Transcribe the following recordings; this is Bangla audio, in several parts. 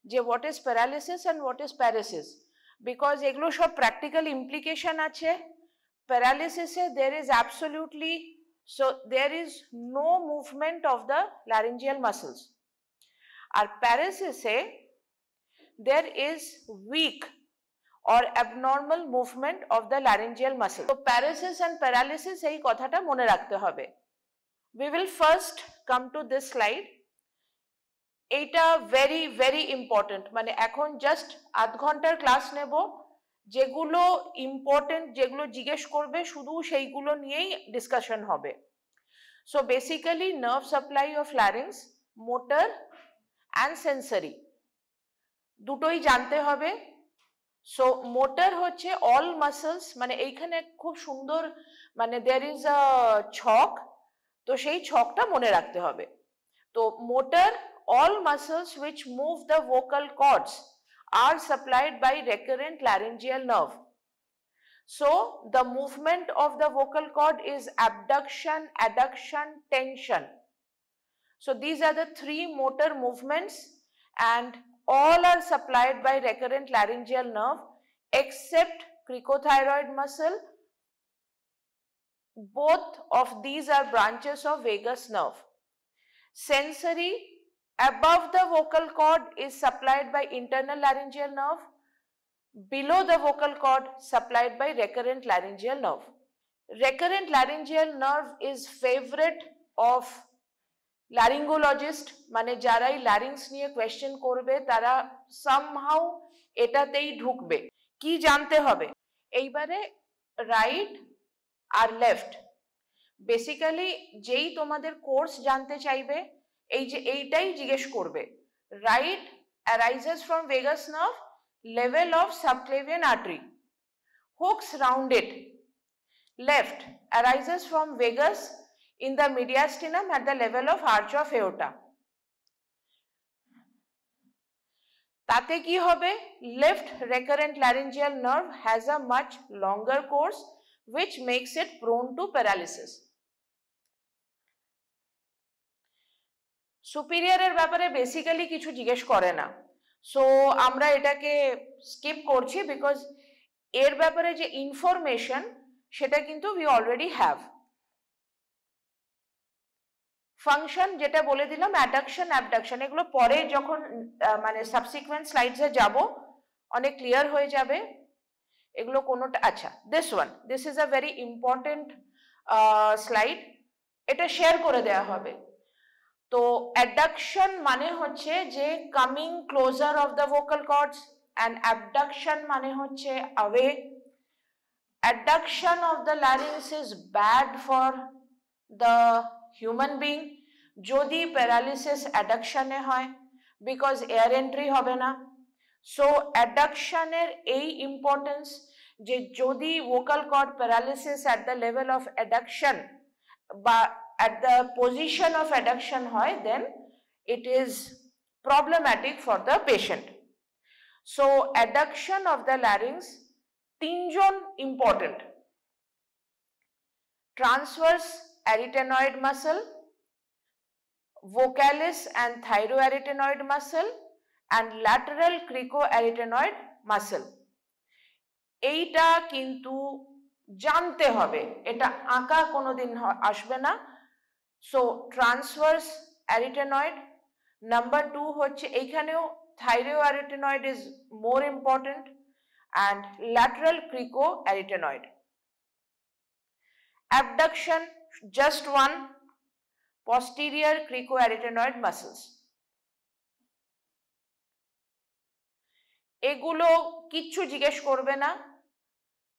যে what is paralysis and what is paresis, because এগুলো সব practical implication আছে। Paralysis A there is absolutely, so there is no movement of the laryngeal muscles, R paresis A there is weak or abnormal movement of the laryngeal muscle. So paresis and paralysis এই কথাটা মনে রাখতে হবে। We will first come to this slide. এইটা very very important, মানে এখন জাস্ট আধ ঘন্টার ক্লাস নেব, যেগুলো ইম্পর্টেন্ট, যেগুলো জিজ্ঞেস করবে শুধু সেইগুলো নিয়েই ডিসকাশন হবে। So basically nerve supply of larynx, motor and sensory দুটোই জানতে হবে। সো মোটর হচ্ছে অল মাসলস, মানে এইখানে খুব সুন্দর, মানে দেয়ার ইজ আ ছক, তো সেই ছকটা মনে রাখতে হবে। তো motor, all muscles which move the vocal cords are supplied by recurrent laryngeal nerve. So the movement of the vocal cord is abduction, adduction, tension. So these are the three motor movements and all are supplied by recurrent laryngeal nerve except cricothyroid muscle. Both of these are branches of vagus nerve. Sensory, above the vocal cord is supplied by internal laryngeal nerve, below the vocal cord supplied by recurrent laryngeal nerve. Recurrent laryngeal nerve is favorite of laryngologist, মানে যারাই larynx নিয়ে কোয়েশ্চেন করবে তারা somehow এটাতেই ঢুকবে। কি জানতে হবে এইবারে? রাইট আর লেফট, বেসিক্যালি যেই তোমাদের কোর্স জানতে চাইবে এই যে এইটাই জিজ্ঞেস করবে। Right arises from vagus nerve, level of subclavian artery, hooks round it. Left arises from vagus in the mediastinum at the level of arch of aorta. তাতে কি হবে? Left recurrent laryngeal nerve has a much longer course which makes it prone to paralysis. সুপিরিয়রের ব্যাপারে বেসিক্যালি কিছু জিজ্ঞেস করে না, সো আমরা এটাকে স্কিপ করছি বিকজ এর ব্যাপারে যে ইনফরমেশন সেটা কিন্তু we already have. ফাংশন যেটা বলে দিলাম, অ্যাডাকশন, অ্যাবডাকশন, এগুলো পরে যখন মানে সাবসিকুয়েন্ট স্লাইডসে যাব অনেক ক্লিয়ার হয়ে যাবে এগুলো কোনোটা। আচ্ছা, this is a very important slide, এটা শেয়ার করে দেওয়া হবে। তো অ্যাডাকশন মানে হচ্ছে যে coming closer of the vocal cords and abduction মানে হচ্ছে away. Adduction of the larynx is bad for the human being যদি প্যারালিসিস অ্যাডাকশনে হয়, বিকজ এয়ার এন্ট্রি হবে না। সো অ্যাডাকশনের এই ইম্পর্টেন্স যে যদি vocal cord paralysis at the level of adduction বা at the position of adduction হয়, then it is problematic for the patient. So adduction of the larynx, তিনজন important: transverse arytenoid muscle, vocalis and thyroarytenoid muscle and lateral cricoarytenoid muscle. এইটা কিন্তু জানতে হবে, এটা আঁকা কোনোদিন আসবে না। সো ট্রান্সভার্স অ্যারিটেনয়েড, নাম্বার 2 হচ্ছে এইখানেও thyroarytenoid is more important, and lateral cricoarytenoid. Abduction just one, posterior cricoarytenoid muscles. এগুলো কিচ্ছু জিজ্ঞেস করবে না।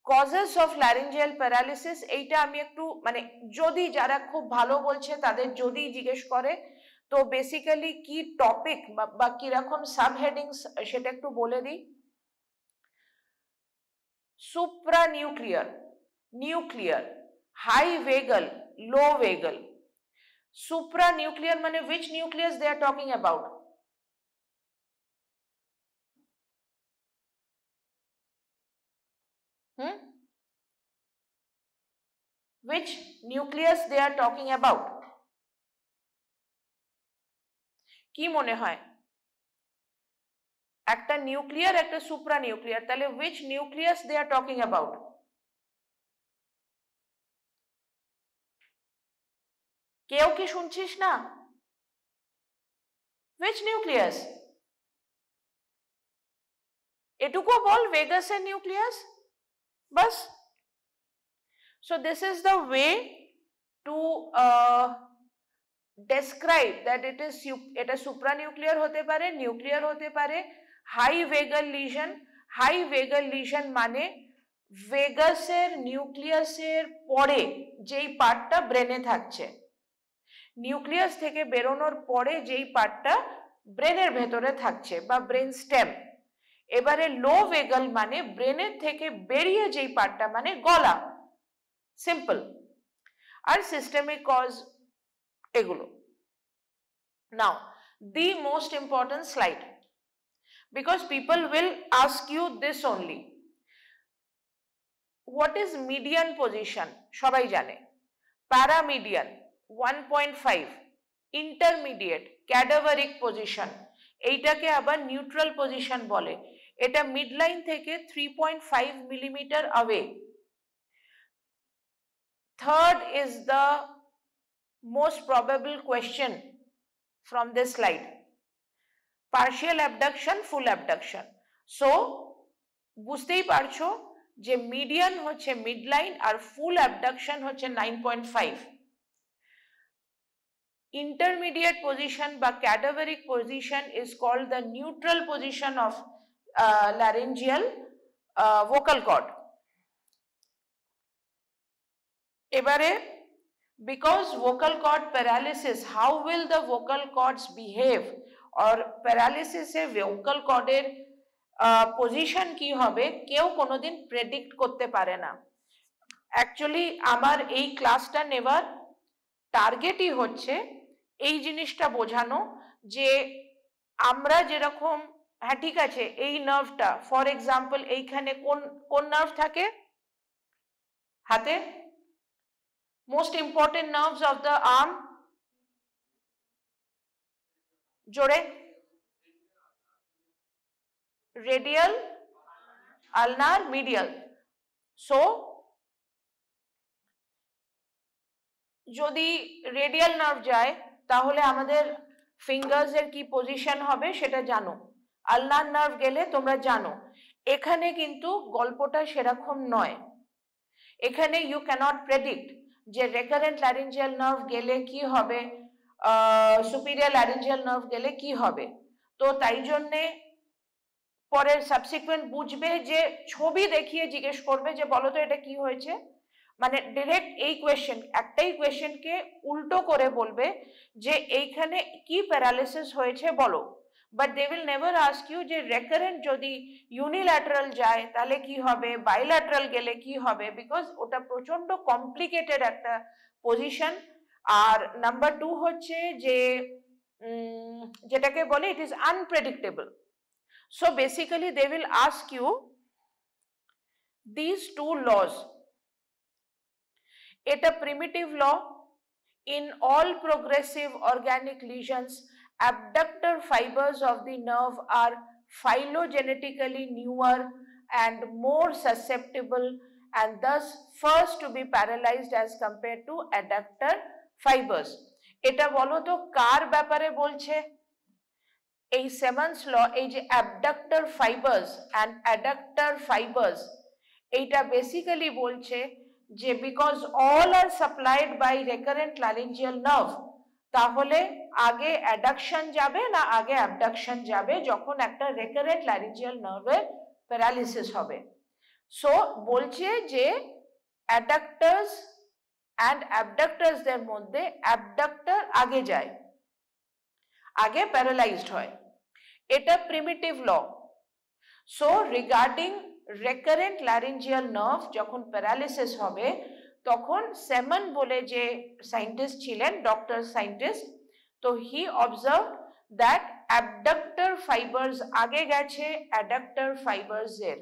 কজেস অফ ল্যারিঞ্জিয়াল প্যারালিসিস, এইটা আমি একটু মানে যদি যারা খুব ভালো বলছে তাদের যদি জিজ্ঞেস করে তো বেসিক্যালি কি টপিক বা কিরকম সাবহেডিংস সেটা একটু বলে দিই। সুপ্রা নিউক্লিয়ার, নিউক্লিয়ার, হাই ভেগাল, লো ভেগাল। সুপ্রা নিউক্লিয়ার মানে which nucleus they are talking about? Which nucleus they are talking about? কি মনে হয়? একটা নিউক্লিয়ার একটা সুপ্রা নিউক্লিয়ার, তাহলে which nucleus they are talking about? কেউ কি শুনছিস না? which nucleus? এটুকু বল, ভেগাসের নিউক্লিয়াস, বাস। So this is the way to describe that it is এটা supranuclear হতে পারে, নিউক্লিয়ার হতে পারে। হাই ভেগাল লিশন, হাই ভেগাল লিশন মানে ভেগাসের নিউক্লিয়াসের পরে যেই পার্টটা ব্রেনে থাকছে, নিউক্লিয়াস থেকে বেরোনোর পরে যেই পার্টটা ব্রেনের ভেতরে থাকছে বা ব্রেন স্টেম। এবারে লো ভেগাল মানে ব্রেনের থেকে বেরিয়ে যেই পার্টটা, মানে গলা, সিম্পল। আর সিস্টেমিক কজ এগুলো। নাও the most important slide, because people will ask you this only, what is median position? সবাই জানে। প্যারামিডিয়ান 1.5, ইন্টারমিডিয়েট ক্যাডাভারিক পজিশন, এইটাকে আবার নিউট্রাল পজিশন বলে। এটা মিডলাইন থেকে 3.5 millimetre away. Third is the most probable question from this slide, partial abduction, full abduction. So বুঝতেই পারছো যে মিডিয়ান হচ্ছে মিডলাইন আর ফুল অ্যাবডাকশন হচ্ছে 9.5। intermediate position বা cadaveric position is called the neutral position of laryngeal vocal cord. এবারে because vocal cord paralysis, how will the vocal cords behave, or paralysis A vocal cord এর পজিশন কি হবে কেউ কোনোদিন প্রেডিক্ট করতে পারে না। অ্যাকচুয়ালি আমার এই ক্লাসটা নেবার টার্গেটই হচ্ছে এই জিনিসটা বোঝানো যে আমরা যেরকম, হ্যাঁ ঠিক আছে, এই নার্ভটা ফর এক্সাম্পল এইখানে কোন কোন নার্ভ থাকে হাতে? Most important nerves of the arm, জোরে। Radial, ulnar, medial. সো যদি রেডিয়াল নার্ভ যায় তাহলে আমাদের ফিঙ্গার্স এর কি পজিশন হবে সেটা জানো, আলনার নার্ভ গেলে তোমরা জানো। এখানে কিন্তু গল্পটা সেরকম নয়, এখানে ইউ ক্যানট প্রেডিক্ট যে রেকারেন্ট ল্যারিঞ্জিয়াল নার্ভ গেলে কি হবে, সুপিরিয়র ল্যারিঞ্জিয়াল নার্ভ গেলে কি হবে। তো তাই জন্যে পরের সাবসিকুয়েন্ট বুঝবে যে ছবি দেখিয়ে জিজ্ঞেস করবে যে বলো তো এটা কি হয়েছে, মানে ডিরেক্ট এই কোয়েশ্চেন, একটাই কোয়েশ্চেনকে উল্টো করে বলবে যে এইখানে কি প্যারালিসিস হয়েছে বলো। But they will never ask you যে রেকারেন্ট যদি ইউনিল্যাটারাল যায় তাহলে কি হবে, বাইল্যাটারাল গেলে কি হবে, বিকজ ওটা প্রচন্ড কমপ্লিকেটেড একটা পজিশন। আর নাম্বার 2 হচ্ছে যে যেটাকে বলে it is unpredictable. So basically they will ask you these two laws. It's a primitive law. In all progressive organic lesions, abductor fibers of the nerve are phylogenetically newer and more susceptible, and thus first to be paralyzed as compared to adductor fibers. এটা বলো তো কার ব্যাপারে বলছে? এই সেমন্স ল, এই যে abductor fibres and adductor fibres, এইটা বেসিক্যালি বলছে যে because all are supplied by recurrent laryngeal nerve, তাহলে আগে অ্যাডাকশন যাবে না আগে অ্যাবডাকশন যাবে যখন একটা রেকারেন্ট ল্যারিঞ্জিয়াল নার্ভের প্যারালিসিস হবে। সো বলছে যে অ্যাডাক্টার্স অ্যান্ড অ্যাবডাক্টার্সদের মধ্যে অ্যাবডাক্টর আগে যায়, আগে প্যারালাইজড হয়। এটা primitive law. So regarding recurrent laryngeal nerve যখন প্যারালিসিস হবে তখন সেমন বলে যে সায়েন্টিস্ট ছিলেন, ডক্টর সায়েন্টিস্ট, তো হি অবজার্ভ দ্যাট অ্যাবডাক্টর ফাইবার্স আগে গেছে অ্যাডাক্টর ফাইবার্স এর।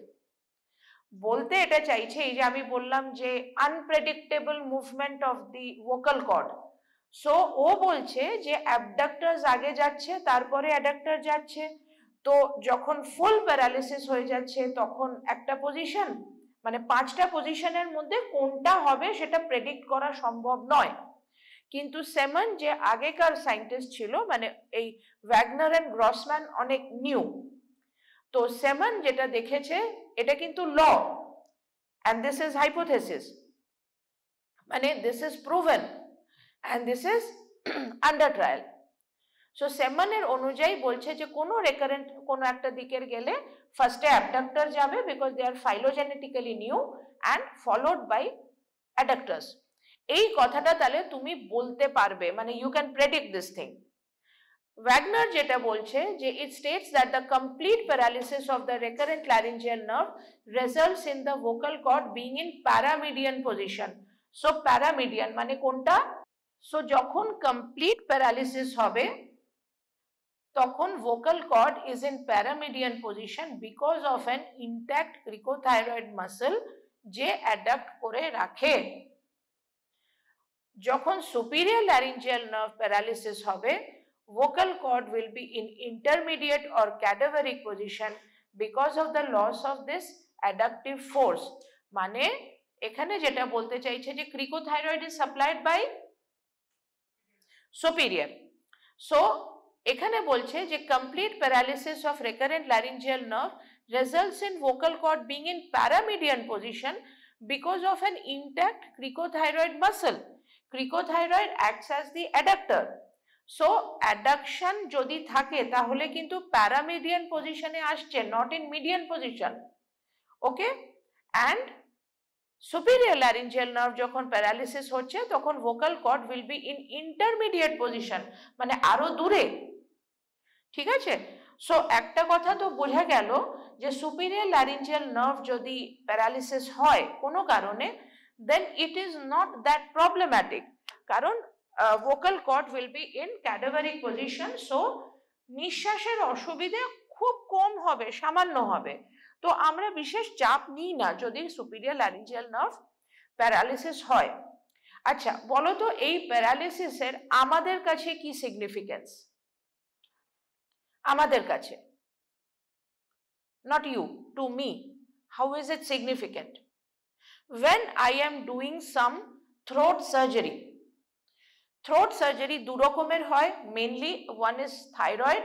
বলতে এটা চাইছে এই যে আমি বললাম যে unpredictable movement of the vocal cord. So ও বলছে যে অ্যাবডাক্টরস আগে যাচ্ছে তারপরে অ্যাডাক্টর যাচ্ছে, তো যখন ফুল প্যারালিসিস হয়ে যাচ্ছে তখন একটা পজিশন, মানে 5টা পজিশনের মধ্যে কোনটা হবে সেটা প্রেডিক্ট করা সম্ভব নয়। কিন্তু সেমন যে আগেকার সায়েন্টিস্ট ছিল, মানে এই ওয়াগনার এন্ড গ্রসম্যান অনেক নিউ, তো সেমন যেটা দেখেছে এটা কিন্তু ল, and this is hypothesis, মানে this is proven and this is under trial. So সেমনের অনুযায়ী বলছে যে কোনো রেকারেন্ট কোনো একটা দিকের গেলে ফার্স্টে অ্যাবডাক্টর যাবে because they are phylogenetically new and followed by adductors. এই কথাটা তাহলে তুমি বলতে পারবে, মানে you can predict this thing. Wagner যেটা বলছে যে it states that the complete paralysis of the recurrent laryngeal nerve results in the vocal cord being in paramedian position. So paramedian মানে কোনটা? So যখন complete paralysis হবে তখন vocal cord is in paramedian position because of an intact cricothyroid muscle যে adduct করে রাখে। যখন superior laryngeal nerve paralysis হবে vocal cord will be in intermediate or cadaveric position because of the loss of this adductive force. মানে এখানে যেটা বলতে চাইছে যে cricothyroid is supplied by superior, so এখানে বলছে যে complete paralysis of recurrent laryngeal nerve results in vocal cord being in paramedian position because of an intact cricothyroid muscle. Cricothyroid acts as the adductor. So adduction যদি থাকে তাহলে কিন্তু প্যারামিডিয়ান পজিশনে আসছে, not in median position. Okay, and superior laryngeal nerve যখন প্যারালিসিস হচ্ছে তখন vocal cord will be in intermediate position, মানে আরো দূরে। ঠিক আছে, সো একটা কথা তো বোঝা গেল যে superior laryngeal nerve যদি প্যারালিসিস হয় কোনো কারণে then it is not that problematic, কারণ vocal cord will be in cadaveric position, so নিঃশ্বাসের অসুবিধা খুব কম হবে, সামান্য হবে। তো আমরা বিশেষ চাপ নিই না যদি superior laryngeal nerve প্যারালিসিস হয়। আচ্ছা বলো তো এই প্যারালিসিসের আমাদের কাছে কি সিগনিফিকেন্স? আমাদের কাছে, not you, to me, how is it significant? When I am doing some throat surgery, throat surgery দু রকমের হয়, mainly one is thyroid,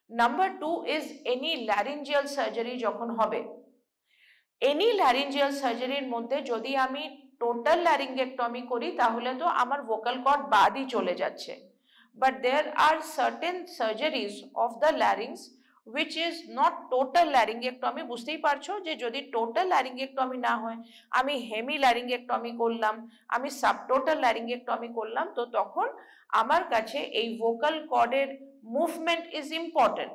number 2 is any laryngeal surgery যখন হবে। any laryngeal surgery এর মধ্যে যদি আমি টোটাল ল্যারিঙ্গেক্টমি করি তাহলে তো আমার vocal cord বাদই চলে যাচ্ছে, but there are certain surgeries of the larynx which is not total laryngectomy. বুঝতেই পারছো যে যদি টোটাল ল্যারিঙ্গেক্টমি না হয়, আমি হেমি ল্যারিঙ্গেক্টমি করলাম, আমি সাবটোটাল ল্যারিঙ্গেক্টমি করলাম, তো তখন আমার কাছে এই ভোকাল কর্ডের মুভমেন্ট ইজ ইম্পর্টেন্ট।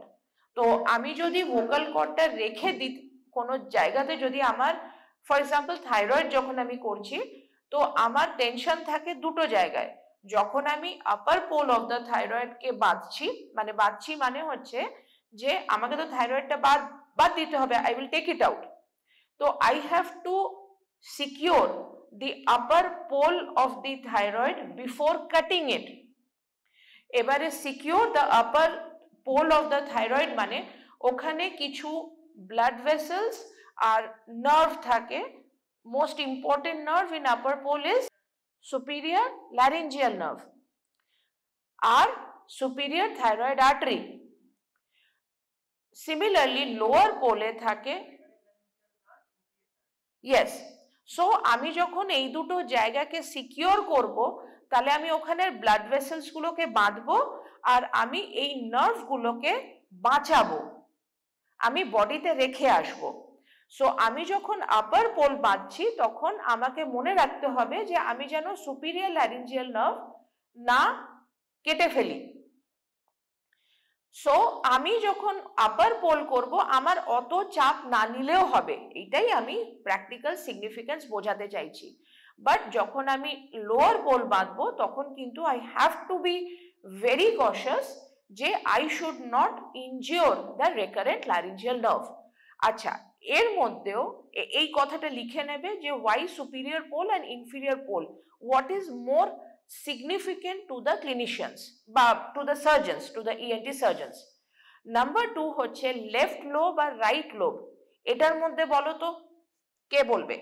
তো আমি যদি ভোকাল কর্ডটা রেখে দিই কোনো জায়গাতে, যদি আমার ফর এক্সাম্পল থাইরয়েড যখন আমি করছি তো আমার টেনশন থাকে দুটো জায়গায়, যখন আমি আপার পোল অফ দ্য থাইরয়েডকে বাঁধছি, মানে হচ্ছে যে আমাকে তো থাইরয়েডটা বাদ দিতে হবে, I will take it out, তো I have to secure the upper pole of the thyroid before cutting it. এবারে secure the upper pole of the thyroid মানে ওখানে কিছু ব্লাড ভেসেলস আর নার্ভ থাকে। Most important nerve in upper pole is superior laryngeal nerve আর superior thyroid artery. Similarly lower pole থাকে, yes, so আমি যখন এই দুটো জায়গাকে সিকিউর করব তাহলে আমি ওখানের ব্লাড ভেসেলস গুলোকে বাঁধবো আর আমি এই নার্ভ গুলোকে বাঁচাবো, আমি বডিতে রেখে আসবো। সো আমি যখন আপার পোল বাঁধছি তখন আমাকে মনে রাখতে হবে যে আমি যেন সুপিরিয়র ল্যারিঞ্জিয়াল নার্ভ না কেটে ফেলি। সো আমি যখন আপার পোল করব আমার অত চাপ না নিলেও হবে, এটাই আমি প্র্যাকটিক্যাল সিগনিফিকেন্স বোঝাতে চাইছি। বাট যখন আমি লোয়ার পোল বাঁধবো তখন কিন্তু I have to be very cautious যে I should not injure the recurrent laryngeal nerve. আচ্ছা এর মধ্যেও এই কথাটা লিখে নেবে যে why superior pole and inferior pole, what is more significant to the clinicians বা to the surgeons, to the ENT surgeons. Number 2 হচ্ছে লেফট লোব আর রাইট লোব। এটার মধ্যে বলো তো কে বলবে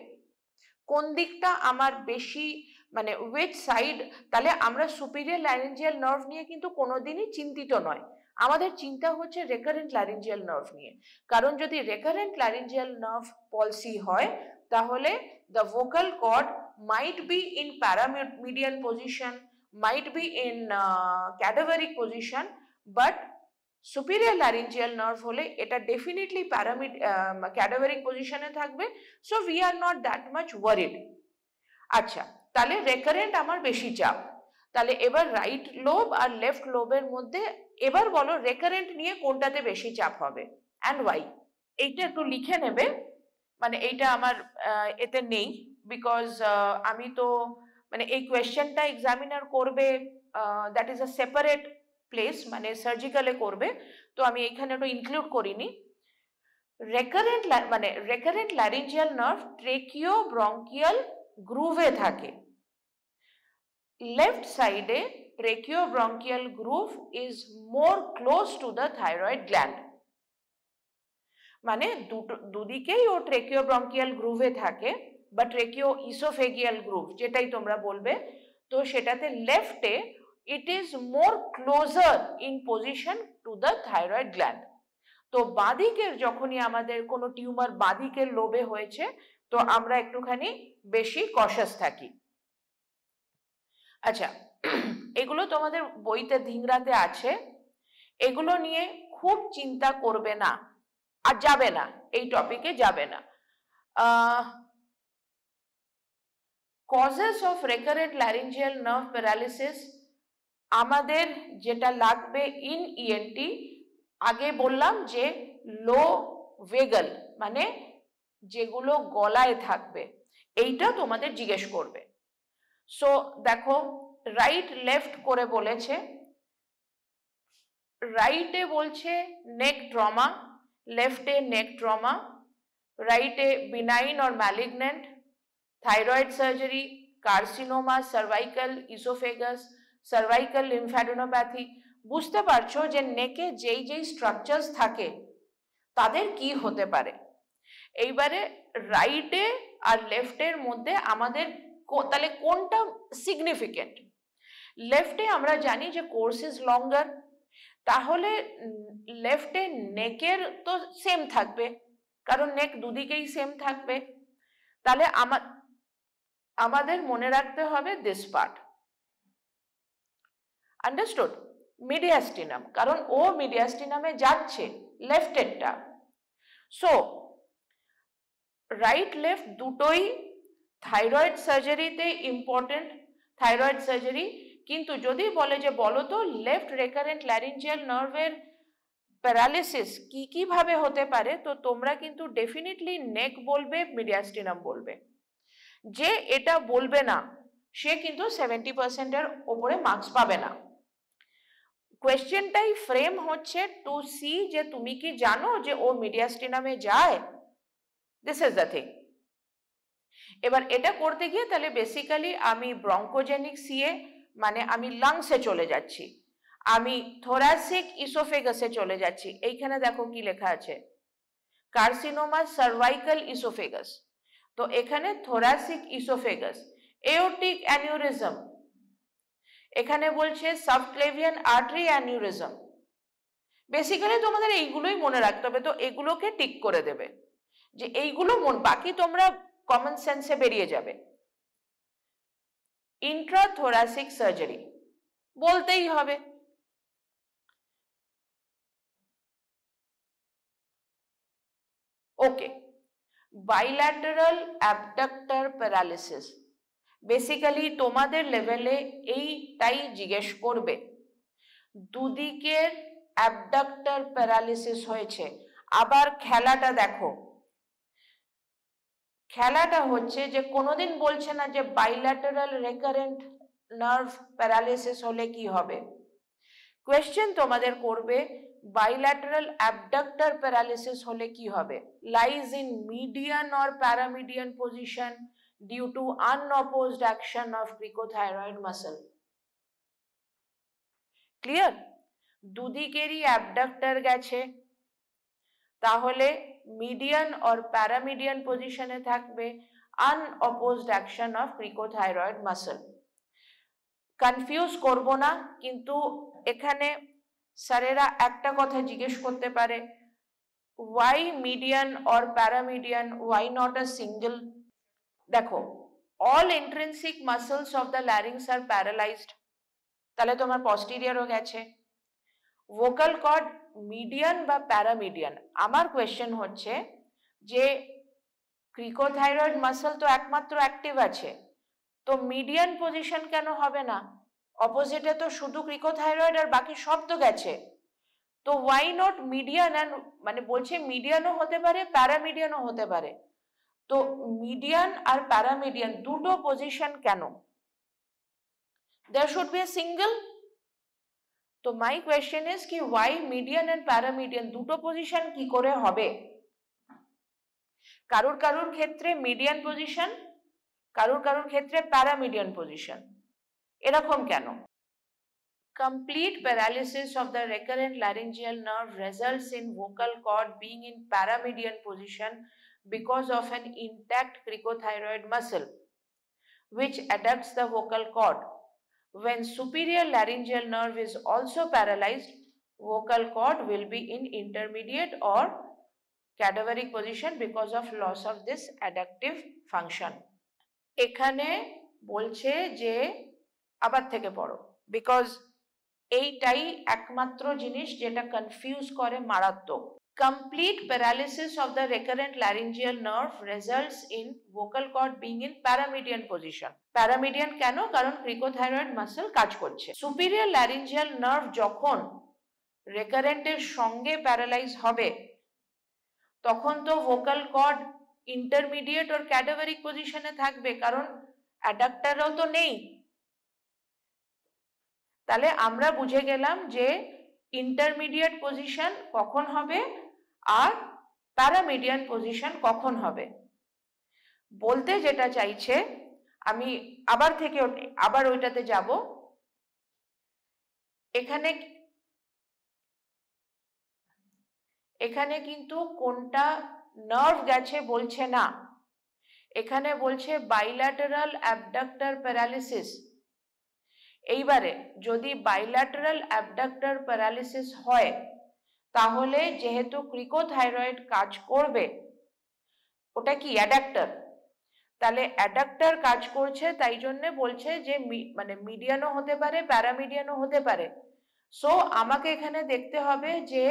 কোন দিকটা আমার বেশি, মানে which সাইড? তাহলে আমরা সুপিরিয়র ল্যারিঞ্জিয়াল নার্ভ নিয়ে কিন্তু কোনোদিনই চিন্তিত নয়, আমাদের চিন্তা হচ্ছে রেকারেন্ট ল্যারিঞ্জিয়াল নার্ভ নিয়ে। কারণ যদি রেকারেন্ট ল্যারিঞ্জিয়াল নার্ভ পলসি হয় তাহলে the vocal cord might be in paramedian position, might be in cadaveric position, but superior laryngeal nerve হলে এটা ডেফিনেটলি cadaveric পজিশনে থাকবে, so we are not that much worried। আচ্ছা, তাহলে রেকারেন্ট আমার বেশি চাপ, তাহলে এবার রাইট লোব আর লেফট লোবের মধ্যে এবার বলো রেকারেন্ট নিয়ে কোনটাতে বেশি চাপ হবে অ্যান্ড ওয়াই। এইটা একটু লিখে নেবে, মানে এইটা আমার এতে নেই, বিকজ আমি তো মানে এই কোয়েশ্চেনটা এক্সামিনার করবে, that is a separate place, মানে সার্জিক্যালে করবে, তো আমি এখানে একটু ইনক্লুড করিনি। Recurrent laryngeal nerve tracheobronchial গ্রুভে থাকে। লেফট সাইডে tracheobronchial groove is more close to the thyroid gland, মানে দুদিকেই ও ট্রেকিও ব্রঙ্কিয়াল গ্রুভে থাকে বা ট্রেকিও ইসোফেগিয়াল গ্রুভ যেটাই তোমরা বলবে, তো সেটাতে লেফটে it is more closure in position to the thyroid gland. তো বাঁদিকের যখনই আমাদের কোনো টিউমার বাঁদিকের লোবে হয়েছে তো আমরা একটুখানি বেশি কশাস থাকি। আচ্ছা, এগুলো তোমাদের বইতে ধিংরাতে আছে, এগুলো নিয়ে খুব চিন্তা করবে না আর যাবে না, এই টপিকে যাবে না। Causes of recurrent laryngeal nerve paralysis আমাদের যেটা লাগবে ইন ইএনটি, আগে বললাম যে লো ভেগাল মানে যেগুলো গলায় থাকবে, এইটা তোমাদের জিজ্ঞেস করবে। সো দেখো রাইট লেফট করে বলেছে, রাইটে বলছে নেক ট্রমা, লেফটে নেক ট্রমা, রাইটে benign or malignant, thyroid surgery, carcinoma, cervical oesophagus, cervical lymphadenopathy. বুঝতে পারছো যে নেকে যেই যেই স্ট্রাকচারস থাকে তাদের কি হতে পারে। এইবারে রাইটে আর লেফটের মধ্যে আমাদের তাহলে কোনটা সিগনিফিকেন্ট? লেফটে আমরা জানি যে কোর্স ইজ লঙ্গার, তাহলে লেফটে নেকের তো সেম থাকবে কারণ নেক দুদিকেই সেম থাকবে, তাহলে আমাদের মনে রাখতে হবে দিস পার্ট, আন্ডারস্টুড? মিডিয়াস্টিনাম, কারণ ও মিডিয়াস্টিনামে যাচ্ছে লেফটেরটা। সো রাইট লেফট দুটোই থাইরয়েড সার্জারিতে ইম্পর্টেন্ট, থাইরয়েড সার্জারি। কিন্তু যদি বলে যে বলো তো লেফট রেকারেন্ট ল্যারিঞ্জিয়াল নার্ভের প্যারালিসিস কি কি ভাবে হতে পারে, তো তোমরা কিন্তু ডেফিনেটলি নেক বলবে, মিডিয়াস্টিনাম বলবে। যে এটা বলবে না সে কিন্তু 70%-এর ওপরে মার্কস পাবে না। কোয়েশ্চেনটাই ফ্রেম হচ্ছে টু সি যে তুমি কি জানো যে ও মিডিয়াস্টিনামে যায়, দিস ইজ দ্য থিং। এবার এটা করতে গিয়ে তাহলে বেসিক্যালি আমি ব্রঙ্কোজেনিক সিএ মানে আমি লাংসে চলে যাচ্ছি, আমি থোরাসিক ইসোফেগাসে চলে যাচ্ছি। এইখানে দেখো কি লেখা আছে, কার্সিনোমা সার্ভাইকাল ইসোফেগাস, তো এখানে থোরাসিক ইসোফেগাস, এওর্টিক অ্যানিউরিজম, এখানে বলছে সাবক্লেভিয়ান আর্টারি অ্যানিউরিজম। বেসিক্যালি তোমাদের এইগুলোই মনে রাখতে হবে, তো এগুলোকে টিক করে দেবে যে এইগুলো বাকি তোমরা কমন সেন্সে বেরিয়ে যাবে। ইন্ট্রাথোরাসিক সার্জারি বলতেই হবে, ওকে। বাইল্যাটারাল অ্যাবডাক্টর প্যারালিসিস, বেসিক্যালি তোমাদের লেভেলে এইটাই জিজ্ঞেস করবে, দুদিকের অ্যাবডাক্টর প্যারালিসিস হয়েছে। আবার খেলাটা দেখো, খেলাটা হচ্ছে যে কোনোদিন বলছে না যে বাইল্যাটারাল রেকারেন্ট নার্ভ প্যারালিসিস হলে কি হবে, কোয়েশ্চেন তোমাদের করবে বাইল্যাটারাল অ্যাবডাক্টর প্যারালিসিস হলে কি হবে, lies in median or paramedian position due to unopposed action of cricothyroid muscle. Clear? দুদিকেরই অ্যাবডাক্টর গেছে, তাহলে মিডিয়ান অর প্যারামিডিয়ান পজিশনে থাকবে unopposed action of cricothyroid muscle. Confuse করব না, কিন্তু এখানে স্যারেরা একটা কথা জিজ্ঞেস করতে পারে, why median or paramedian, why not a single? দেখো, all intrinsic muscles of the larynx are paralyzed, তাহলে তোমার posterior ও গেছে। vocal cord median বা প্যারামিডিয়ান, আমার কোয়েশ্চেন হচ্ছে যে ক্রিকোথাইরয়েড মাসল তো একমাত্র অ্যাক্টিভ আছে, তো মিডিয়ান পজিশন কেন হবে না? অপোজিটে তো শুধু ক্রিকোথাইরয়েড আর বাকি সব তো গেছে, তো ওয়াই নট মিডিয়ান? অ্যান্ড মানে বলছে মিডিয়ানও হতে পারে, প্যারামিডিয়ানও হতে পারে, তো মিডিয়ান আর প্যারামিডিয়ান দুটো পজিশন কেন? There should be a single. তো মাই কোয়েশ্চেন ইজ কি ওয়াই মিডিয়ান অ্যান্ড প্যারামিডিয়ান দুটো পজিশন কি করে হবে? কারুর কারুর ক্ষেত্রে মিডিয়ান পজিশন, কারুর কারুর ক্ষেত্রে প্যারামিডিয়ান পজিশন, এরকম কেন? Complete paralysis of the recurrent laryngeal nerve results in vocal cord being in paramedian position because of an intact cricothyroid muscle which adducts the vocal cord. When superior laryngeal nerve is also paralyzed, vocal cord will be in intermediate or cadaveric position because of loss of this adductive function. এখানে বলছে যে আবার থেকে পড়ো, বিকজ এইটাই একমাত্র জিনিস যেটা কনফিউজ করে মারাত্মক। Complete paralysis of the recurrent laryngeal nerve results in vocal cord being in paramedian position. Paramedian কেন? কারণ ক্রিকোথাইরয়েড মাসল কাজ করছে। সুপিরিয়র ল্যারিঞ্জিয়াল নার্ভ যখন রেকারেন্টের সঙ্গে প্যারালাইজ হবে, তখন তো ভোকাল কর্ড ইন্টারমিডিয়েট ওর ক্যাডাভারিক পজিশনে থাকবে, কারণ অ্যাডাক্টারও তো নেই। তাহলে আমরা বুঝে গেলাম যে ইন্টারমিডিয়েট পজিশন কখন হবে আর প্যারামিডিয়ান পজিশন কখন হবে। বলতে যেটা চাইছে, আমি আবার থেকে আবার ওইটাতে যাব, এখানে কিন্তু কোনটা নার্ভ গেছে বলছে না, এখানে বলছে বাইল্যাটারাল অ্যাবডাক্টর প্যারালিসিস। এইবারে যদি বাইল্যাটারাল অ্যাবডাক্টর প্যারালিসিস হয়, তাহলে যেহেতু ক্রিকোথাইরয়েড কাজ করবে, ওটা কি অ্যাডাক্টর, তাহলে অ্যাডাক্টর কাজ করছে, তাই জন্য বলছে যে মানে মিডিয়ানও হতে পারে, প্যারামিডিয়ানও হতে পারে। সো আমাকে এখানে দেখতে হবে যে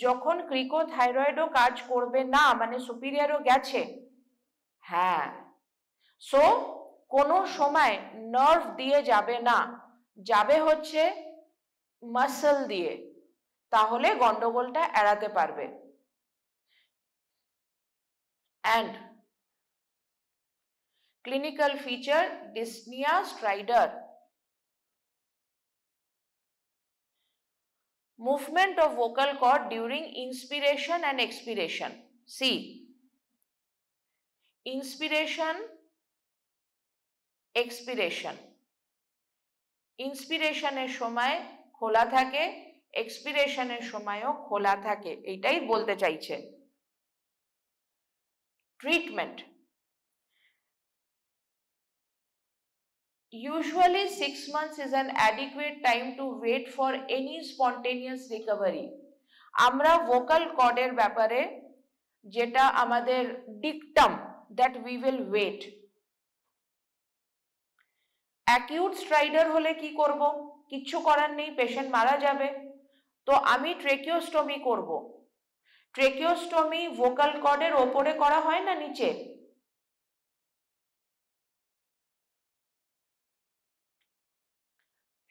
যখন ক্রিকোথাইরয়েডও কাজ করবে না, মানে সুপিরিয়রও গেছে, হ্যাঁ, সো কোনো সময় নার্ভ দিয়ে যাবে না, যাবে হচ্ছে মাসল দিয়ে, তাহলে গন্ডগোলটা এড়াতে পারবে। And clinical feature dyspnea stridor, movement of vocal cord during inspiration and expiration. See, inspiration, expiration, ইন্সপিরেশনের সময় খোলা থাকে, এক্সপিরেশনের সময়ও খোলা থাকে, এইটাই বলতে চাইছে। Treatment, usually 6 months is an adequate time to wait for any spontaneous recovery. আমরা ভোকাল কর্ডের ব্যাপারে যেটা আমাদের dictum, that we will wait. Acute stridor হলে কি করব? কিচ্ছু করার নেই, পেশেন্ট মারা যাবে, তো আমি ট্রেকিওস্টমি করব। ট্রেকিওস্টমি ভোকাল কর্ডের ওপরে করা হয় না নিচে?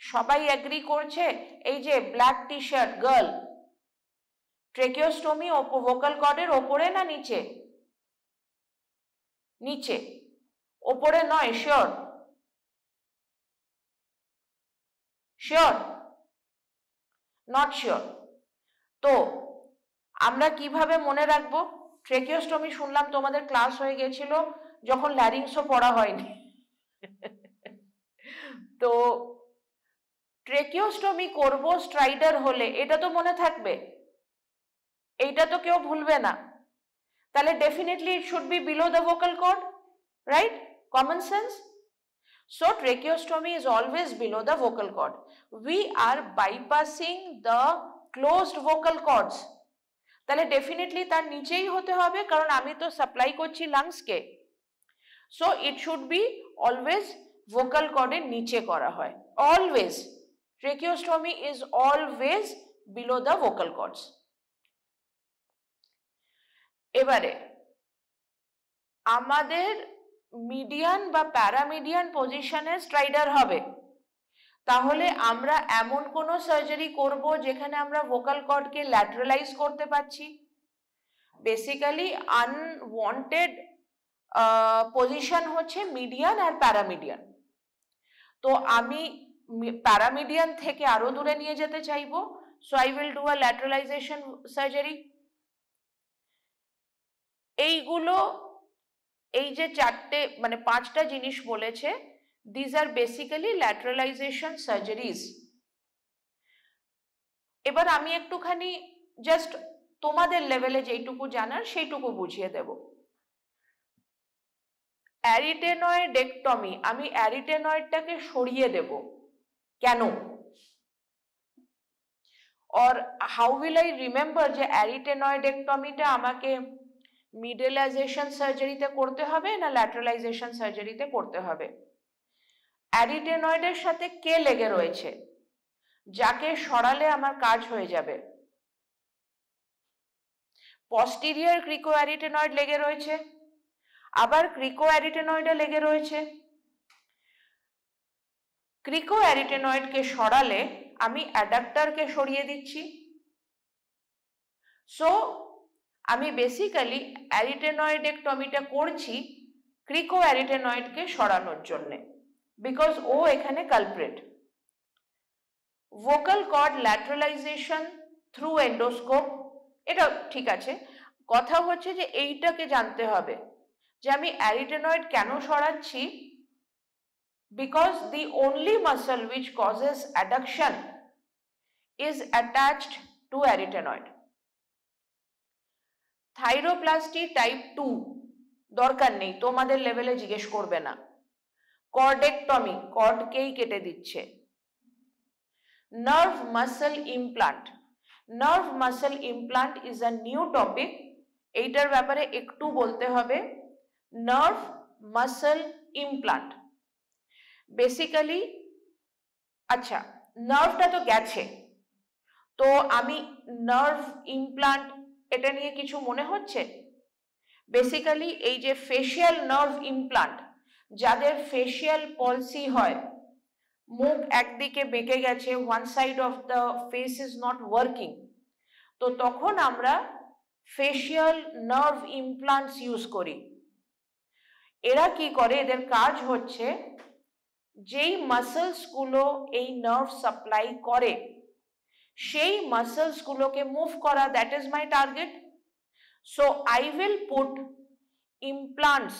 সবাই এগ্রি করছে? এই যে black T shirt girl, tracheostomy vocal কর্ডের ওপরে না নিচে? নিচে, ওপরে নয়, শিওর? শিওর? Not sure? তো আমরা কিভাবে মনে রাখবো? ট্রেকিওস্টমি শুনলাম তোমাদের ক্লাস হয়ে গেছিল যখন ল্যারিংসও পড়া হয়নি। তো ট্রেকিওস্টমি করব স্ট্রাইডার হলে, এটা তো মনে থাকবে, এইটা তো কেউ ভুলবে না। তাহলে definitely it should be below the vocal cord, right? Common sense. So tracheostomy is always below the vocal cord. We are bypassing the closed vocal cords. তাহলে ডেফিনেটলি তার নিচেই হতে হবে, কারণ আমি তো সাপ্লাই করছি লাংসকে। So it should be always vocal কর্ডের নিচে করা হয়, always. Tracheostomy is always below the vocal cords. এবারে আমাদের মিডিয়ান বা প্যারামিডিয়ান পজিশনে স্ট্রাইডার হবে, তাহলে আমরা এমন কোনো সার্জারি করব যেখানে আমরা ভোকাল কর্ডকে ল্যাটারালাইজ করতে পারছি। বেসিক্যালি আনওয়ান্টেড পজিশন হচ্ছে মিডিয়ান আর প্যারামিডিয়ান। তো আমি প্যারামিডিয়ান থেকে আরো দূরে নিয়ে যেতে চাইবো, so I will do a lateralization surgery. এইগুলো, এই যে চারটে মানে পাঁচটা জিনিস বলেছে, these are basically lateralization surgeries. এবার আমি একটুখানি জাস্ট তোমাদের লেভেলে যেইটুকু জানার সেইটুকু বুঝিয়ে দেব। অ্যারিটেনয়েডেক্টমি, আমি অ্যারিটেনয়েডটাকে সরিয়ে দেব কেন? or how will I remember যে অ্যারিটেনয়েডেক্টমিটা আমাকে মিডলাইজেশন সার্জারিতে করতে হবে না ল্যাটারালাইজেশন সার্জারিতে করতে হবে? অ্যারিটেনয়েডের সাথে কে লেগে রয়েছে যাকে সরালে আমার কাজ হয়ে যাবে? পস্টিরিয়র ক্রিকোঅ্যারিটেনয়েড লেগে রয়েছে, আবার ক্রিকোঅ্যারিটেনয়েডে লেগে রয়েছে। ক্রিকোঅ্যারিটেনয়েডকে সরালে আমি অ্যাডাক্টরকে সরিয়ে দিচ্ছি। সো আমি বেসিক্যালি অ্যারিটেনয়েডেক্টমিটা করছি ক্রিকোঅ্যারিটেনয়েডকে সরানোর জন্য, বিকজ ও এখানে culprit. Vocal cord lateralization through endoscope, এটা ঠিক আছে। কথা হচ্ছে যে এইটাকে জানতে হবে যে আমি অ্যারিটেনয়েড কেন সরাচ্ছি, because the only muscle which causes adduction is attached to arytenoid. Thyroplasty type 2 দরকার নেই, তোমাদের লেভেলে জিজ্ঞেস করবে না। কর্ডেক্টমি, কর্ডকেই কেটে দিচ্ছে। Nerve muscle implant, nerve muscle implant is a new topic, এইটার ব্যাপারে একটু বলতে হবে। নার্ভ মাসল ইমপ্লান্ট বেসিক্যালি, আচ্ছা নার্ভটা তো গেছে, তো আমি নার্ভ ইমপ্লান্ট এটা নিয়ে কিছু মনে হচ্ছে? বেসিক্যালি এই যে ফেশিয়াল নার্ভ ইমপ্লান্ট, যাদের ফেশিয়াল পলসি হয়, মুখ একদিকে বেঁকে গেছে, one side of the face is not working, তো তখন আমরা ফেশিয়াল নার্ভ ইমপ্লান্টস ইউজ করি। এরা কি করে, এদের কাজ হচ্ছে যেই মাসলস গুলো এই নার্ভ সাপ্লাই করে সেই মাসলস গুলোকে মুভ করা, that is my target. So I will put implants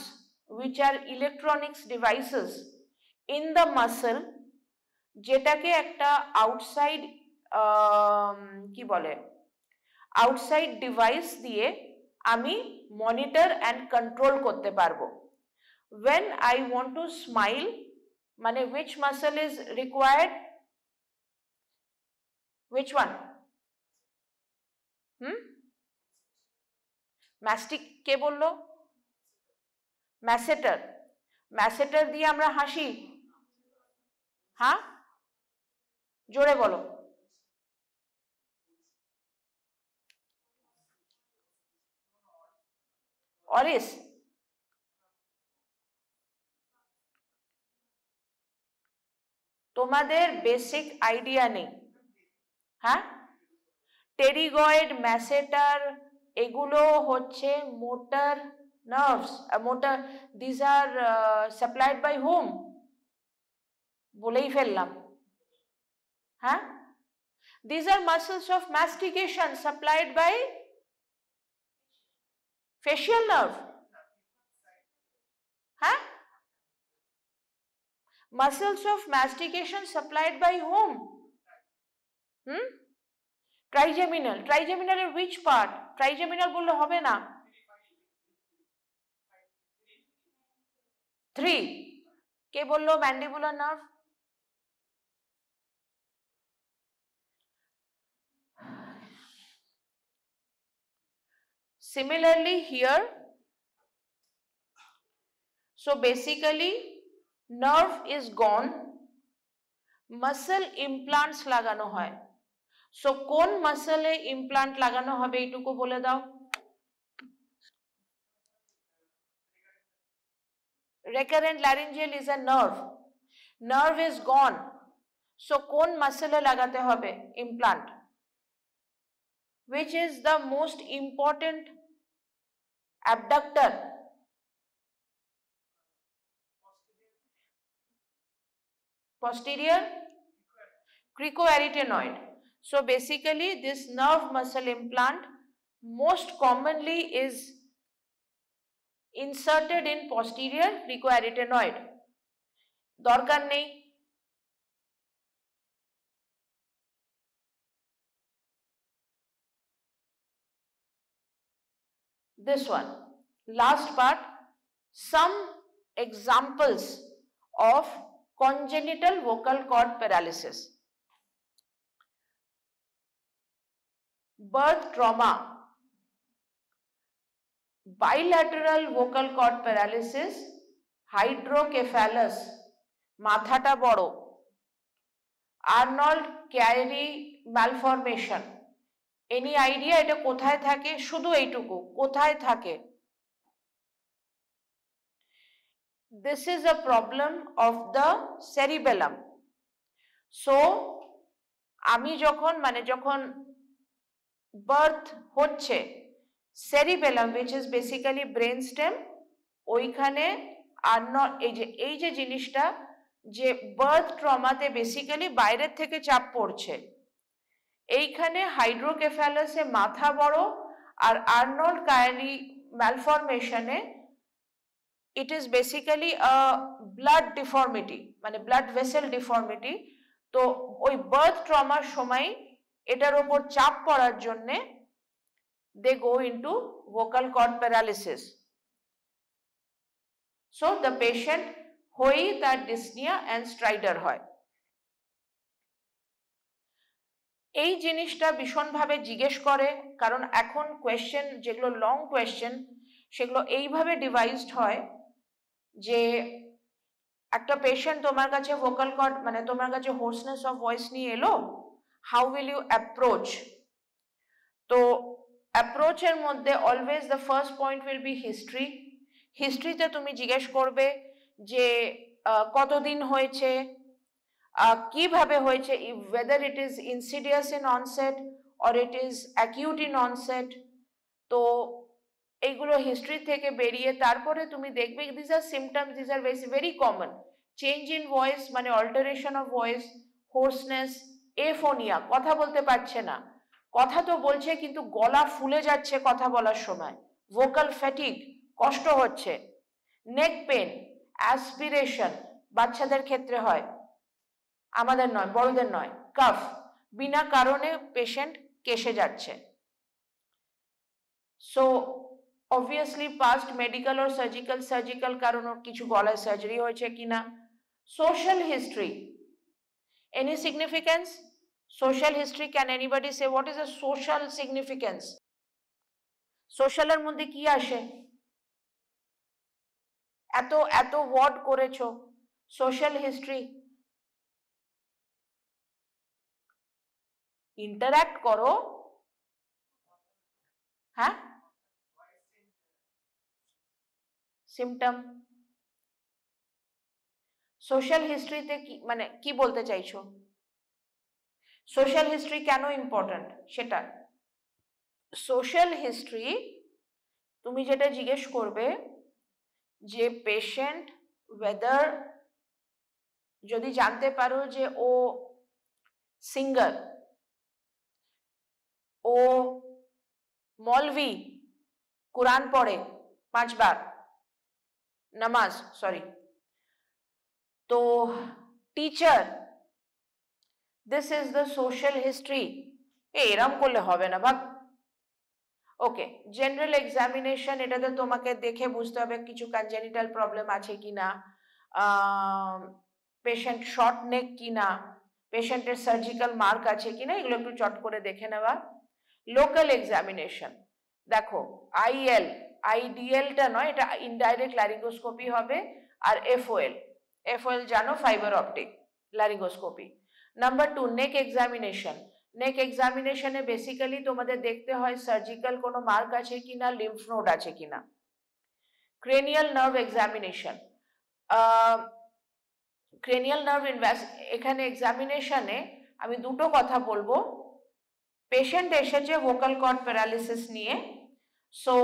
which are electronics devices in the muscle, যেটাকে একটা আউটসাইড কি বলে, আউটসাইড ডিভাইস দিয়ে আমি মনিটর অ্যান্ড কন্ট্রোল করতে পারবো। when I want to smile, মানে which muscle is required, which one? ম্যাস্টিক কে বললো? ম্যাসেটার, ম্যাসেটার দিয়ে আমরা হাসি, হ্যাঁ জোরে বলো। অরিস, তোমাদের বেসিক আইডিয়া নেই, হ্যাঁ? টেরিগয়েড, ম্যাসেটার এগুলো হচ্ছে motor nerves, motor, this are supplied by whom, বলেই ফেললাম, হ্যাঁ? This are muscles of mastication supplied by facial nerve, হ্যাঁ? Muscles of mastication supplied by whom? Trigeminal, ট্রাইজেমিনালের which part? ট্রাইজেমিনাল বললে হবে না। 3 কে বললো mandibular nerve? Similarly here, so basically nerve is gone, muscle implants লাগানো হয়। So কোন মাসলে ইমপ্লান্ট লাগানো হবে এইটুকু বলে দাও। Recurrent laryngeal is a nerve. Nerve is gone. So কোন মাসলে লাগাতে হবে implant? Which is the most important abductor? Posterior cricoarytenoid. So basically this nerve muscle implant most commonly is inserted in posterior cricoarytenoid. দরকার নেই। This one, last part, some examples of congenital vocal cord paralysis. Birth trauma, bilateral vocal cord paralysis, hydrocephalus, মাথাটা বড়, Arnold carry malformation. Any idea এটা কোথায় থাকে? শুধু এইটুকু, কোথায় থাকে? This is a problem of the cerebellum. So আমি যখন যখন বার্থ হচ্ছে, cerebellum which is basically brainstem, ওইখানে এই যে জিনিসটা, যে বার্থ ট্রমাতে বেসিক্যালি বাইরের থেকে চাপ পড়ছে, এইখানে হাইড্রোকেফালাসে মাথা বড় আর আর্নল্ড ক্যারি ম্যালফরমেশনে it is basically a blood deformity, blood vessel deformity. তো ওই বার্থ ট্রমার সময় এটার উপর চাপ পড়ার জন্য they go into vocal cord paralysis. So the patient হয়েই তার dyspnea and stridor হয়। এই জিনিসটা ভীষণভাবে জিজ্ঞেস করে, কারণ এখন কোয়েশ্চেন যেগুলো লং কোয়েশ্চেন সেগুলো এইভাবে ডিভাইসড হয় যে একটা পেশেন্ট তোমার কাছে ভোকাল কর্ড তোমার কাছে হোর্সনেস অফ ভয়েস নিয়ে এলো, হাউ উইল ইউ অ্যাপ্রোচ? তো অ্যাপ্রোচের মধ্যে always the first point will be history. হিস্ট্রিতে তুমি জিজ্ঞেস করবে যে কতদিন হয়েছে, কিভাবে হয়েছে, whether it is insidious in onset or it is acute in onset। তো এইগুলো হিস্ট্রি থেকে বেরিয়ে তারপরে তুমি দেখবে these are symptoms, these are very common, change in voice alteration of voice, hoarseness, aphonia, কথা বলতে পারছে না, কথা তো বলছে কিন্তু গলা ফুলে যাচ্ছে কথা বলার সময়, vocal fatigue, কষ্ট হচ্ছে, neck pain, aspiration, বাচ্চাদের ক্ষেত্রে হয়, আমাদের নয়, বড়দের নয়, কাফ, বিনা কারণে পেশেন্ট কেশে যাচ্ছে। So obviously past medical or surgical কারণ ওর কিছু গলায় সার্জারি হয়েছে কিনা। social history, any significance? social history, can anybody say what is the social significance? social এর মধ্যে কি আসে? এত ওয়ার্ড করেছো, social history, ইন্টারঅ্যাক্ট করো, হ্যাঁ, সিম্পটম। সোশ্যাল হিস্ট্রিতে কি কি বলতে চাইছো? সোশ্যাল হিস্ট্রি কেন ইম্পর্টেন্ট সেটা। সোশ্যাল হিস্ট্রি তুমি যেটা জিজ্ঞেস করবে যে পেশেন্ট ওয়েদার, যদি জানতে পারো যে ও সিঙ্গার, ও মৌলভি, কুরআন পড়ে 5 বার, নামাজ, সরি, তো teacher, This is the social history. এরম করলে হবে না ভাগ। ওকে, জেনারেল এক্সামিনেশন, এটাতে তোমাকে দেখে বুঝতে হবে কিছু কনজেনিটাল প্রবলেম আছে কিনা, পেশেন্ট শর্ট নেক কিনা, পেশেন্টের সার্জিক্যাল মার্ক আছে কিনা, এগুলো একটু চট করে দেখে নেওয়া। লোকাল এক্সামিনেশন, দেখো আইএল, আইডিএলটা নয়, এটা ইনডাইরেক্ট ল্যারিঙ্গোস্কোপি হবে। আর এফওএল, এফওএল জানো, ফাইবার অপটিক ল্যারিঙ্গোস্কোপি। নাম্বার 2 নেক এক্সামিনেশন। নেক এক্সামিনেশনে বেসিক্যালি তোমাদের দেখতে হয় সার্জিক্যাল কোনো মার্ক আছে কিনা, লিম্ফ নোড আছে কিনা। Cranial nerve examination, cranial nerve এখানে এক্সামিনেশনে আমি দুটো কথা বলবো। পেশেন্ট এসেছে ভোকাল কর্ড প্যারালিসিস নিয়ে, সো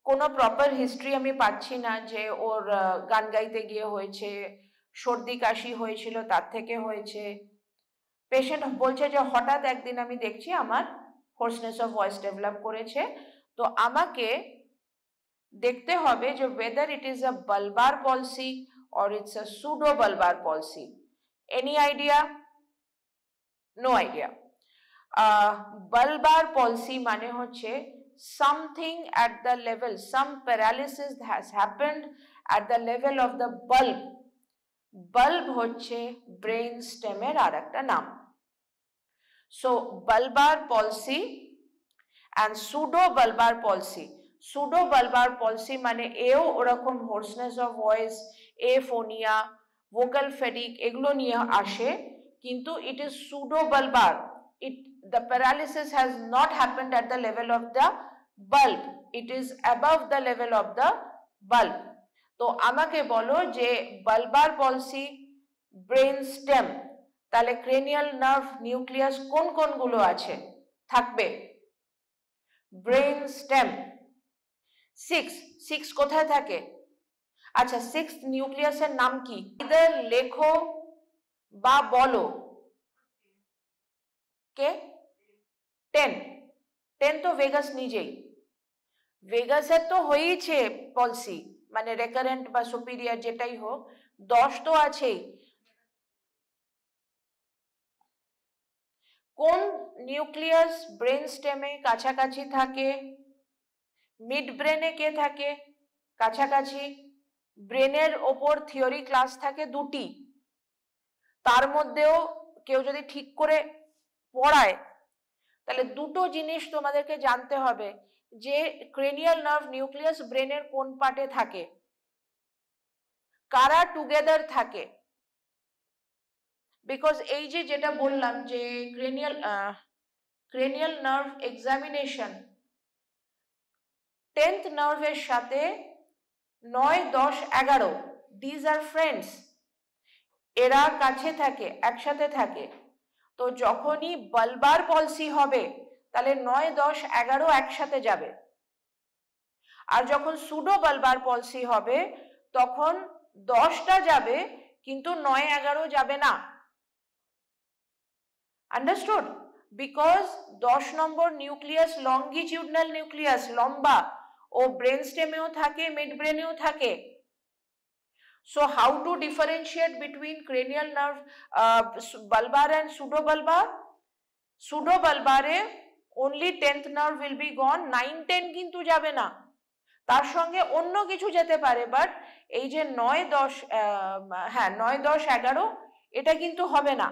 কোনো প্রপার হিস্ট্রি আমি পাচ্ছি না যে ওর গান গাইতে গিয়ে হয়েছে, সর্দি কাশি হয়েছিল তার থেকে হয়েছে। পেশেন্ট বলছে যে হঠাৎ একদিন আমি দেখছি আমার হোর্সনেস অফ ভয়েস ডেভেলপ করেছে। তো আমাকে দেখতে হবে যে whether it is a bulbar palsy or it's a pseudo bulbar palsy. Any idea? No idea. Bulbar palsy মানে হচ্ছে something at the level, some paralysis has happened at the level of the bulb. Bulb হচ্ছে ব্রেন স্টেমের আর একটা নাম। So bulbar palsy and pseudo bulbar palsy. Pseudo bulbar palsy মানে এও ওরকম hoarseness of voice, aphonia, vocal fatigue এগুলো নিয়ে আসে, কিন্তু it is pseudo bulbar. The paralysis has not happened at the level of the bulb, it is above the level of the bulb. তো আমাকে বলো যে বালবার পলসি, ব্রেন স্টেম, তাহলে ক্রেনিয়াল নার্ভ নিউক্লিয়াস কোন কোনগুলো আছে থাকবে? Brain stem. 6 কোথায় থাকে? আচ্ছা, 6 নিউক্লিয়াসের নাম কি? ইদার লেখো বা বলো। কে? 10 তো ভেগাস নিজেই, ভেগাসের তো হয়েছে পলসি, মানে রেকারেন্ট বা সুপিরিয়র যেটাই হোক, 10 তো আছেই। কোন নিউক্লিয়াস ব্রেন স্টেমে কাছাকাছি থাকে? মিড ব্রেনে কে থাকে কাছাকাছি? ব্রেনের ওপর থিওরি ক্লাস থাকে দুটি, তার মধ্যেও কেউ যদি ঠিক করে পড়ায় তাহলে দুটো জিনিস তোমাদেরকে জানতে হবে, যে ক্রেনিয়াল নার্ভ নিউক্লিয়াস ব্রেনের কোন পার্টে থাকে, কারা টুগেদার থাকে। বিকজ এই যে যেটা বললাম যে ক্রেনিয়াল নার্ভ এক্সামিনেশন 10th নার্ভের সাথে 9, 10, 11 দিজ আর ফ্রেন্ডস, এরা কাছে থাকে, একসাথে থাকে। তো যখনই বালবার পলসি হবে তাহলে 9, 10, 11 একসাথে যাবে, আর যখন সুডো বালবার পলসি হবে তখন 10টা যাবে কিন্তু 9, 11 যাবে না। Understood? Because 10 number nucleus longitudinal nucleus, লম্বা, ও ব্রেন স্টেমেও থাকে, মিড ব্রেনেও থাকে। So how to differentiate between cranial nerve bulbar and pseudobulbar? Pseudobulbar only 10th nerve will be gone, 9, 10 কিন্তু যাবে না, তার সঙ্গে অন্য কিছু যেতে পারে, বাট এই যে 9, 10, 11 এটা কিন্তু হবে না।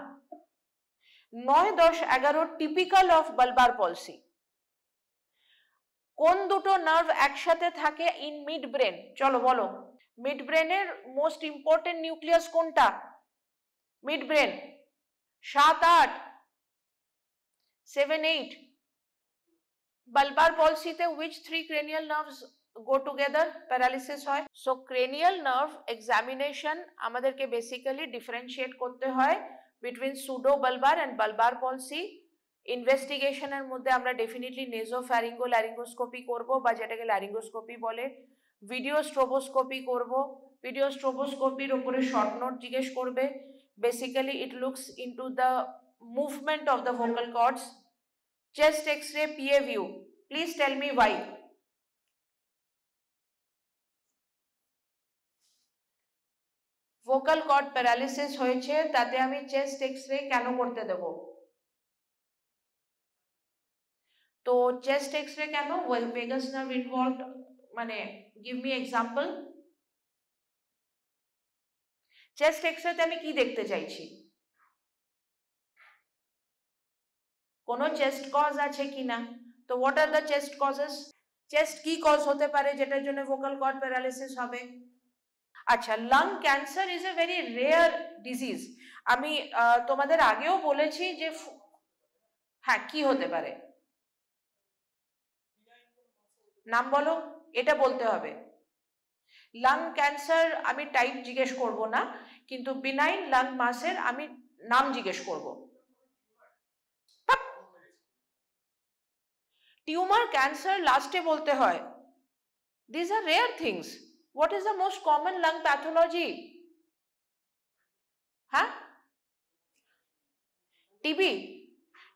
9, 10, 11 টিপিক্যাল অফ বালবার পলসি। কোন দুটো নার্ভ একসাথে থাকে ইন মিড ব্রেন? চলো বলো। মিড ব্রেনের মোস্ট ইম্পর্টেন্ট নিউক্লিয়াস কোনটা? Mid brain 7, 8, 7, 8। Balbir পলসিতে which 3 cranial nerves go together, paralysis হয়। সো ক্রেনিয়াল নার্ভ এক্সামিনেশন আমাদেরকে বেসিক্যালি ডিফারেন্সিয়েট করতে হয় between pseudo Balbir and Balbir পলসি। ইনভেস্টিগেশনের মধ্যে আমরা ডেফিনেটলি নেজোফ্যারিঙ্গো ল্যারিঙ্গোস্কোপি করব, বা যেটাকে ল্যারিঙ্গোস্কোপি বলে। ভিডিও স্ট্রোবোস্কোপি করব। ভিডিও স্ট্রোবোস্কোপির উপরে শর্ট নোট জিজ্ঞেস করবে। Basically it looks into the movement of the vocal cords. Chest x-ray, PA view, please tell me why. Vocal cord paralysis হয়েছে, তাতে আমি চেস্ট এক্সরে কেন করতে দেব? তো চেস্ট এক্সরে কেন? ভেগাস নার্ভ ইনভলভড, মানে গিভ মি এক্সাম্পল। চেস্ট এক্সরেতে আমি কি দেখতে চাইছি? কোনো চেস্ট কজ আছে কিনা? তো what are the chest causes? Chest কি কজ হতে পারে যেটার জন্য ভোকাল কর্ড প্যারালিসিস হবে? আচ্ছা, lung cancer is a very rare disease. আমি তোমাদের আগেও বলেছি যে হ্যাঁ, কি হতে পারে? নাম বলো, এটা বলতে হবে। লাং ক্যান্সার আমি টাইপ জিজ্ঞেস করব না, কিন্তু বিনাইন লাং মাসের আমি নাম জিজ্ঞেস করব। টিউমার ক্যান্সার লাস্টে বলতে হয়। These are rare things. What is the most common lung pathology? হ্যাঁ, টিবি।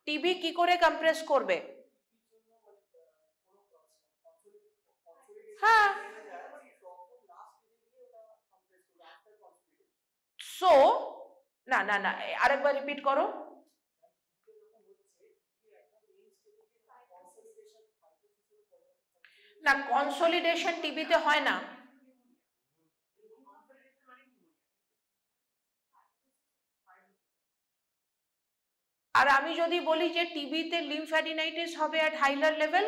টিবি কি করে কম্প্রেস করবে? হ্যাঁ, সো না না না, আরেকবার রিপিট করো। না, কনসলিডেশন টিবিতে হয় না। আর আমি যদি বলি যে টিবিতে লিম্ফ্যাডিনাইটিস হবে অ্যাট হাইলার লেভেল,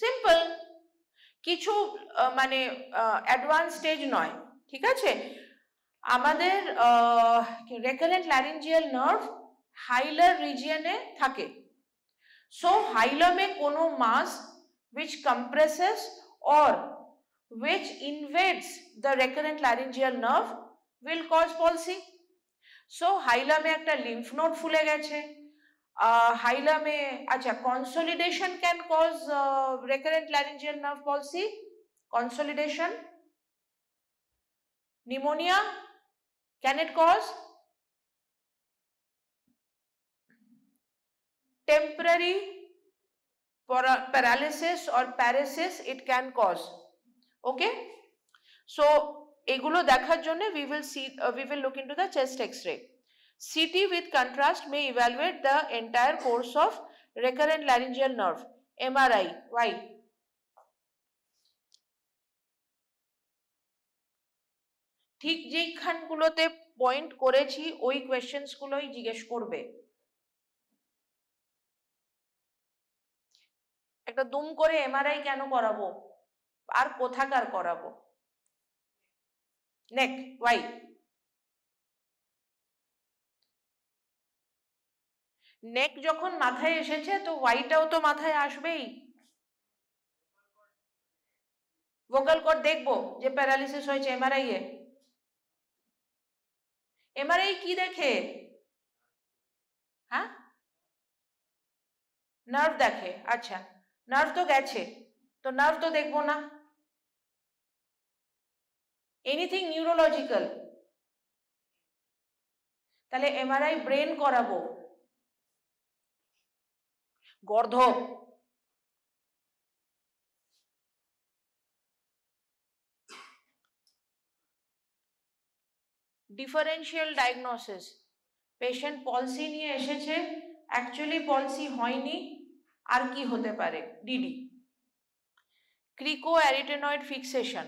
সিম্পল, কিছু মানে অ্যাডভান্স স্টেজ নয়, ঠিক আছে? আমাদের রেকারেন্ট ল্যারিঞ্জিয়াল নার্ভ হাইলার রিজিয়নে থাকে। সো হাইলামে কোনো মাস which compresses or which invades the recurrent laryngeal nerve will cause palsy. So হাইলামে একটা লিম্ফ নোড ফুলে গেছে, হাইলামে, আচ্ছা, consolidation can cause recurrent laryngeal nerve palsy. Consolidation, pneumonia, can it cause? Temporary paralysis or paresis it can cause. Okay, so এগুলো দেখার জন্য we will look into the chest x-ray. CT with contrast may evaluate the entire course of recurrent laryngeal nerve. MRI, why? ঠিক যেখানগুলোতে পয়েন্ট করেছি ওই কোয়েশ্চেন্স গুলোই জিজ্ঞেস করবে। একটা দুম করে এমআরআই কেন করাবো, আর কোথাকার করাবো? নেক, ওয়াই? নেক যখন মাথায় এসেছে তো ওয়াইটাও তো মাথায় আসবেই। ভোকাল কর্ড দেখবো যে প্যারালিসিস হয়েছে এমআরআই এ। এমআরআই কি দেখে? হ্যাঁ, নার্ভ দেখে। আচ্ছা, নার্ভ তো গেছে, তো নার্ভ তো দেখবো না। এনিথিং নিউরোলজিক্যাল, তাহলে এমআরআই ব্রেন করাবো। গর্ধব, ডিফারেন্সিয়াল ডায়াগনোসিস, পেশেন্ট পলসি নিয়ে এসেছে, অ্যাকচুয়ালি পলসি হয়নি, আর কি হতে পারে? DD. cricoarytenoid fixation,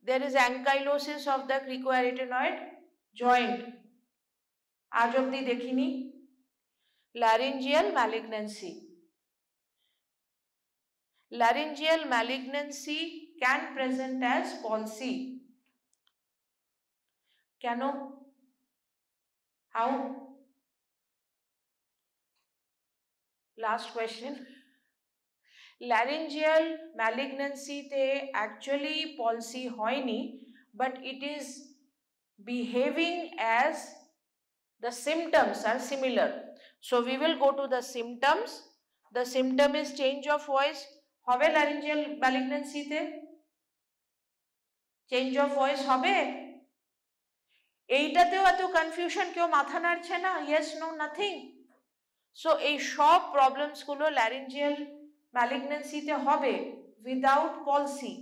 there is ankylosis of the cricoarytenoid joint, আজ অব্দি দেখিনি। laryngeal malignancy, laryngeal malignancy can present as palsy. কেন? How? Last question. Laryngeal malignancy te actually palsy হয়নি, but it is behaving as the symptoms are similar. So we will go to the symptoms. The symptom is change of voice. হবে laryngeal malignancy তে change of voice হবে? এইটাতেও এত কনফিউশন, কেউ মাথা নাড়ছে না, yes no nothing. সো এই সব প্রবলেমস গুলো ল্যারিঞ্জিয়াল ম্যালিগন্যান্সিতে হবে উইদাউট পলসি।